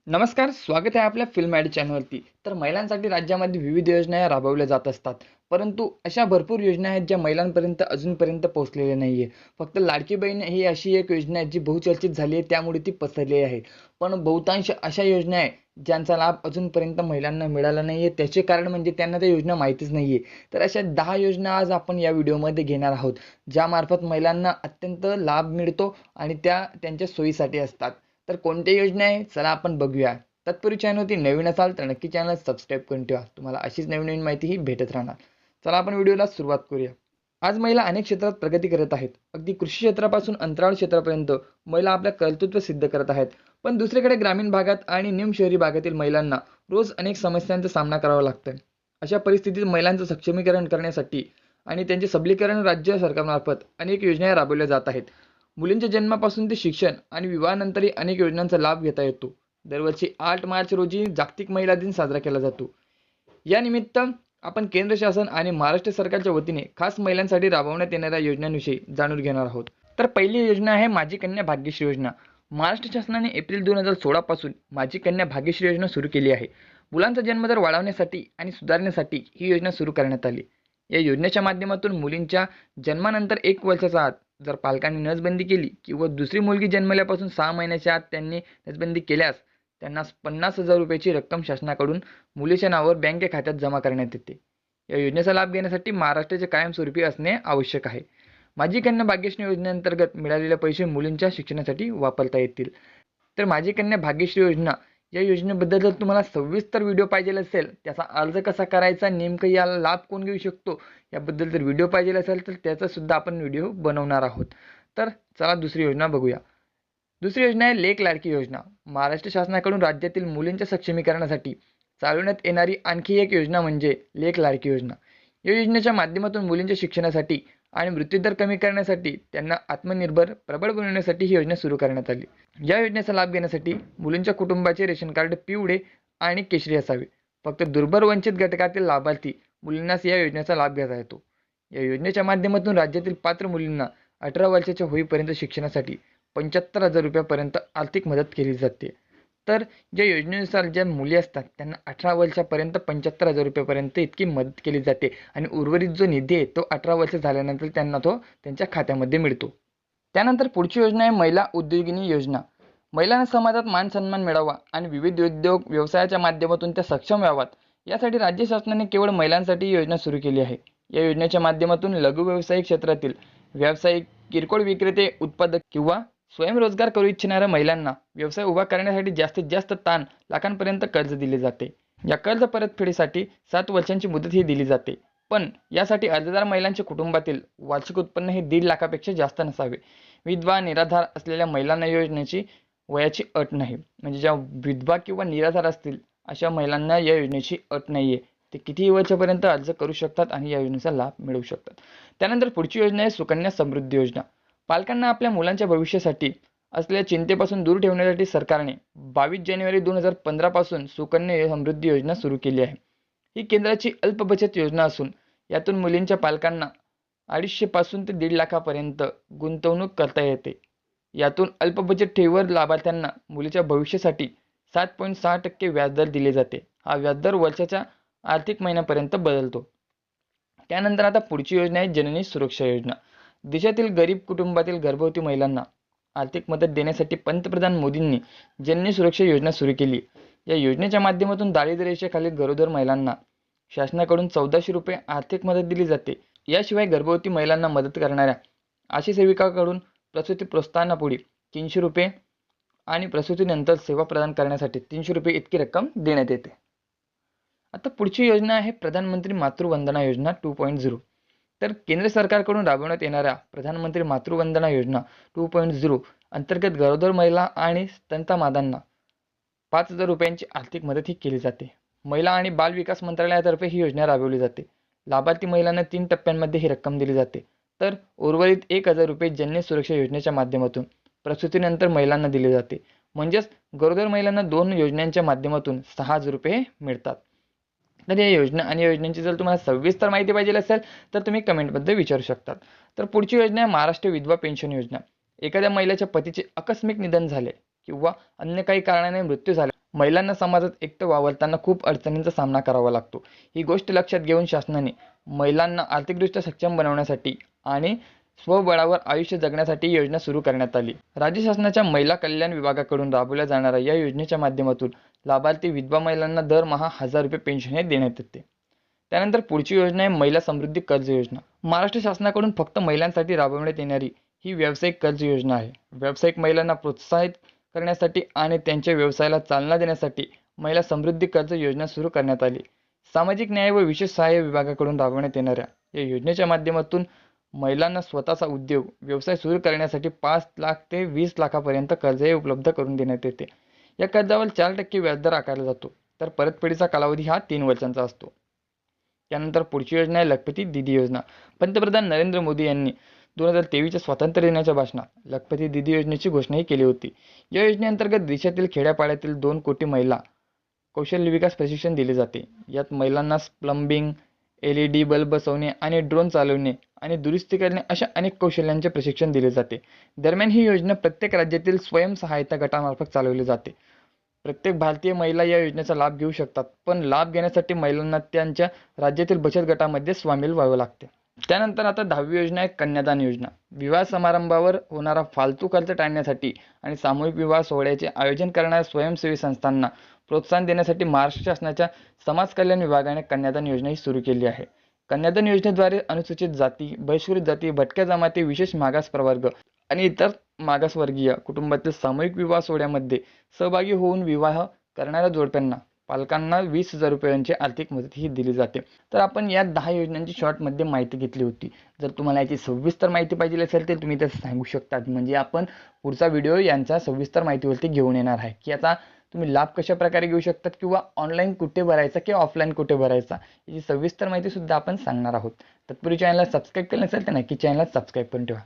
नमस्कार, स्वागत आहे आपल्या फिल्म ॲड चॅनलवरती. तर महिलांसाठी राज्यामध्ये विविध योजना या राबवल्या जात असतात. परंतु अशा भरपूर योजना आहेत ज्या महिलांपर्यंत अजूनपर्यंत पोहोचलेल्या नाही आहे. फक्त लाडकी बहीण ही अशी एक योजना आहे जी बहुचर्चित झाली आहे, त्यामुळे ती पसरली आहे. पण बहुतांश अशा योजना आहे ज्यांचा लाभ अजूनपर्यंत महिलांना मिळाला नाही आहे. त्याचे कारण म्हणजे त्यांना त्या योजना माहितीच नाही आहे. तर अशा 10 योजना आज आपण या व्हिडिओमध्ये घेणार आहोत, ज्यामार्फत महिलांना अत्यंत लाभ मिळतो आणि त्या त्यांच्या सोयीसाठी असतात. तर कोणत्या योजना आहे चला आपण बघूया. तत्पूर्वी चॅनलवरती नवीन असाल तर नक्की चॅनल सबस्क्राईब करून ठेवा. तुम्हाला अशीच नवीन नवीन माहितीही भेटत राहणार. चला आपण व्हिडिओला सुरुवात करूया. आज महिला अनेक क्षेत्रात प्रगती करत आहेत. अगदी कृषी क्षेत्रापासून अंतराळ क्षेत्रापर्यंत महिला आपल्या कर्तृत्व सिद्ध करत आहेत. पण दुसरीकडे ग्रामीण भागात आणि निम शहरी भागातील महिलांना रोज अनेक समस्यांचा सामना करावा लागतोय. अशा परिस्थितीत महिलांचं सक्षमीकरण करण्यासाठी आणि त्यांचे सबलीकरण राज्य सरकारमार्फत अनेक योजना राबवल्या जात आहेत. मुलींच्या जन्मापासून ते शिक्षण आणि विवाहानंतरही अनेक योजनांचा लाभ घेता येतो. दरवर्षी 8 मार्च रोजी जागतिक महिला दिन साजरा केला जातो. या निमित्त आपण केंद्र शासन आणि महाराष्ट्र सरकारच्या वतीने खास महिलांसाठी राबवण्यात येणाऱ्या योजनांविषयी जाणून घेणार आहोत. तर पहिली योजना आहे माझी कन्या भाग्यश्री योजना. महाराष्ट्र शासनाने एप्रिल 2016 पासून माझी कन्या भाग्यश्री योजना सुरू केली आहे. मुलांचा जन्मदर वाढवण्यासाठी आणि सुधारण्यासाठी ही योजना सुरू करण्यात आली. या योजनेच्या माध्यमातून मुलींच्या जन्मानंतर 1 वर्षाच्या आत जर पालकांनी नसबंदी केली किंवा दुसरी मुलगी जन्मल्यापासून 6 महिन्याच्या आत त्यांनी नसबंदी केल्यास त्यांना 50,000 रुपयाची रक्कम शासनाकडून मुलीच्या नावावर बँक खात्यात जमा करण्यात येते. या योजनेचा लाभ घेण्यासाठी महाराष्ट्राचे कायमस्वरूपी असणे आवश्यक आहे. माझी कन्या भाग्यश्री योजनेअंतर्गत मिळालेले पैसे मुलींच्या शिक्षणासाठी वापरता येतील. तर माझी कन्या भाग्यश्री योजना या योजनेबद्दल जर तुम्हाला सविस्तर व्हिडिओ पाहिजे असेल, त्याचा अर्ज कसा करायचा, नेमकं याला लाभ कोण घेऊ शकतो याबद्दल जर व्हिडिओ पाहिजे असेल तर त्याचा सुद्धा आपण व्हिडिओ बनवणार आहोत. तर चला दुसरी योजना बघूया. दुसरी योजना आहे लेक लाडकी योजना. महाराष्ट्र शासनाकडून राज्यातील मुलींच्या सक्षमीकरणासाठी चालवण्यात येणारी आणखी एक योजना म्हणजे लेक लाडकी योजना. या योजनेच्या माध्यमातून मुलींच्या शिक्षणासाठी आणि मृत्यूदर कमी करण्यासाठी त्यांना आत्मनिर्भर प्रबळ बनवण्यासाठी ही योजना सुरू करण्यात आली. या योजनेचा लाभ घेण्यासाठी मुलींच्या कुटुंबाचे रेशन कार्ड पिवळे आणि केशरी असावे. फक्त दुर्बल वंचित घटकातील लाभार्थी मुलींनाच या योजनेचा लाभ घेता येतो. या योजनेच्या माध्यमातून राज्यातील पात्र मुलींना 18 वर्षाच्या होईपर्यंत शिक्षणासाठी 75,000 रुपयापर्यंत आर्थिक मदत केली जाते. तर ज्या योजनेनुसार ज्या मुली असतात त्यांना 18 वर्षापर्यंत 75,000 रुपयापर्यंत इतकी मदत केली जाते आणि उर्वरित जो निधी आहे तो 18 वर्ष झाल्यानंतर त्यांना तो त्यांच्या खात्यामध्ये मिळतो. त्यानंतर पुढची योजना आहे महिला उद्योगिनी योजना. महिलांना समाजात मान सन्मान मिळावा आणि विविध उद्योग व्यवसायाच्या माध्यमातून त्या सक्षम व्हाव्यात यासाठी राज्य शासनाने केवळ महिलांसाठी ही योजना सुरू केली आहे. या योजनेच्या माध्यमातून लघु व्यावसायिक क्षेत्रातील व्यावसायिक, किरकोळ विक्रेते, उत्पादक किंवा स्वयंरोजगार करू इच्छिणाऱ्या महिलांना व्यवसाय उभा करण्यासाठी जास्तीत जास्त लाखांपर्यंत कर्ज दिले जाते. या कर्ज परतफेडीसाठी 7 वर्षांची मुदत ही दिली जाते. पण यासाठी अर्जदार महिलांच्या कुटुंबातील वार्षिक उत्पन्न हे 1.5 लाखापेक्षा जास्त नसावे. विधवा, निराधार असलेल्या महिलांना योजनेची वयाची अट नाही. म्हणजे ज्या विधवा किंवा निराधार असतील अशा महिलांना या योजनेची अट नाही आहे. ते कितीही वर्षापर्यंत अर्ज करू शकतात आणि या योजनेचा लाभ मिळवू शकतात. त्यानंतर पुढची योजना आहे सुकन्या समृद्धी योजना. पालकांना आपल्या मुलांच्या भविष्यासाठी असलेल्या चिंतेपासून दूर ठेवण्यासाठी सरकारने 22 जानेवारी 2015 पासून सुकन्या समृद्धी योजना सुरू केली आहे. ही केंद्राची अल्प बचत योजना असून यातून मुलींच्या पालकांना 250 पासून ते 1.5 लाखापर्यंत गुंतवणूक करता येते. यातून अल्प बचत ठेवीवर लाभार्थ्यांना मुलीच्या भविष्यासाठी 7.6% व्याजदर दिले जाते. हा व्याजदर वर्षाच्या आर्थिक महिन्यापर्यंत बदलतो. त्यानंतर आता पुढची योजना आहे जननी सुरक्षा योजना. देशातील गरीब कुटुंबातील गर्भवती महिलांना आर्थिक मदत देण्यासाठी पंतप्रधान मोदींनी जननी सुरक्षा योजना सुरू केली. या योजनेच्या माध्यमातून दारिद्र्य रेषेखालील गरोदर महिलांना शासनाकडून 1400 रुपये आर्थिक मदत दिली जाते. याशिवाय गर्भवती महिलांना मदत करणाऱ्या आशा सेविकाकडून प्रसूती प्रोत्साहनापुढे 300 रुपये आणि प्रसूतीनंतर सेवा प्रदान करण्यासाठी 300 रुपये इतकी रक्कम देण्यात येते. आता पुढची योजना आहे प्रधानमंत्री मातृवंदना योजना 2.0. तर केंद्र सरकारकडून राबवण्यात येणाऱ्या प्रधानमंत्री मातृवंदना योजना 2.0 अंतर्गत गरोदर महिला आणि स्तनदा 5,000 रुपयांची आर्थिक मदत ही केली जाते. महिला आणि बाल विकास मंत्रालयातर्फे ही योजना राबवली जाते. लाभार्थी महिलांना 3 टप्प्यांमध्ये ही रक्कम दिली जाते. तर उर्वरित 1,000 रुपये जननी सुरक्षा योजनेच्या माध्यमातून प्रसूतीनंतर महिलांना दिले जाते. म्हणजेच गरोदर महिलांना 2 योजनांच्या माध्यमातून 6,000 रुपये मिळतात. तर या योजना आणि योजनांची जर तुम्हाला सविस्तर माहिती पाहिजे असेल तर तुम्ही कमेंटमध्ये विचारू शकतात. तर पुढची योजना आहे महाराष्ट्र विधवा पेन्शन योजना. एखाद्या महिलेच्या पतीचे आकस्मिक निधन झाले किंवा अन्य काही कारणाने मृत्यू झाला महिलांना समाजात एकटं वावरताना खूप अडचणींचा सामना करावा लागतो. ही गोष्ट लक्षात घेऊन शासनाने महिलांना आर्थिकदृष्ट्या सक्षम बनवण्यासाठी आणि स्वबळावर आयुष्य जगण्यासाठी योजना सुरू करण्यात आली. राज्य शासनाच्या महिला कल्याण विभागाकडून राबवल्या जाणाऱ्या या योजनेच्या माध्यमातून लाभार्थी विधवा महिलांना दरमहा 1,000 रुपये पेन्शन हे देण्यात येते. त्यानंतर पुढची योजना आहे महिला समृद्धी कर्ज योजना. महाराष्ट्र शासनाकडून फक्त महिलांसाठी राबवण्यात येणारी ही व्यावसायिक कर्ज योजना आहे. व्यावसायिक महिलांना प्रोत्साहित करण्यासाठी आणि त्यांच्या व्यवसायाला चालना देण्यासाठी महिला समृद्धी कर्ज योजना सुरू करण्यात आली. सामाजिक न्याय व विशेष सहाय्य विभागाकडून राबवण्यात येणाऱ्या या योजनेच्या माध्यमातून महिलांना स्वतःचा उद्योग व्यवसाय सुरू करण्यासाठी 5 लाख ते 20 लाखापर्यंत कर्ज हे उपलब्ध करून देण्यात येते. या कर्जावर 4% व्याजदर आकारला जातो, तर परतफेडीचा कालावधी हा 3 वर्षांचा असतो. त्यानंतर पुढची योजना आहे लखपती दीदी योजना. पंतप्रधान नरेंद्र मोदी यांनी 2023च्या स्वातंत्र्य दिनाच्या भाषणात लखपती दीदी योजनेची घोषणाही केली होती. या योजनेअंतर्गत देशातील खेड्यापाड्यातील 2 कोटी महिला कौशल्य विकास प्रशिक्षण दिले जाते. यात महिलांना प्लंबिंग, LED बल्ब बसवणे आणि ड्रोन चालवणे आणि दुरुस्ती करणे अशा अनेक कौशल्यांचे प्रशिक्षण दिले जाते. दरम्यान ही योजना प्रत्येक राज्यातील स्वयंसहायता गटामार्फत चालवली जाते. प्रत्येक भारतीय महिला या योजनेचा लाभ घेऊ शकतात, पण लाभ घेण्यासाठी महिलांना त्यांच्या राज्यातील बचत गटामध्ये सामील व्हावे लागते. त्यानंतर आता 10वी योजना आहे कन्यादान योजना. विवाह समारंभावर होणारा फालतू खर्च टाळण्यासाठी आणि सामूहिक विवाह सोहळ्याचे आयोजन करणाऱ्या स्वयंसेवी संस्थांना प्रोत्साहन देण्यासाठी महाराष्ट्र शासनाच्या समाज कल्याण विभागाने कन्यादान योजना ही सुरू केली आहे. कन्यादान योजनेद्वारे अनुसूचित जाती, बहिष्कृत जाती, भटक्या जमाती, विशेष मागास प्रवर्ग आणि इतर मागासवर्गीय कुटुंबातील सामूहिक विवाह सोहळ्यामध्ये सहभागी होऊन विवाह करणाऱ्या जोडप्यांना पालकांना 20,000 रुपयांची आर्थिक मदत ही दिली जाते. तर आपण या 10 योजनांची शॉर्टमध्ये माहिती घेतली होती. जर तुम्हाला याची सविस्तर माहिती पाहिजे असेल तर तुम्ही ते सांगू शकता. म्हणजे आपण पुढचा व्हिडिओ यांच्या सविस्तर माहितीवरती घेऊन येणार आहे, की आता तुम्ही लाभ कशा प्रकारे घेऊ शकतात किंवा ऑनलाईन कुठे भरायचा किंवा ऑफलाईन कुठे भरायचा याची सविस्तर माहिती सुद्धा आपण सांगणार आहोत. तत्पूर्वी चॅनलला सबस्क्राईब केलं नसेल तर नक्की चॅनलला सबस्क्राईब करून ठेवा.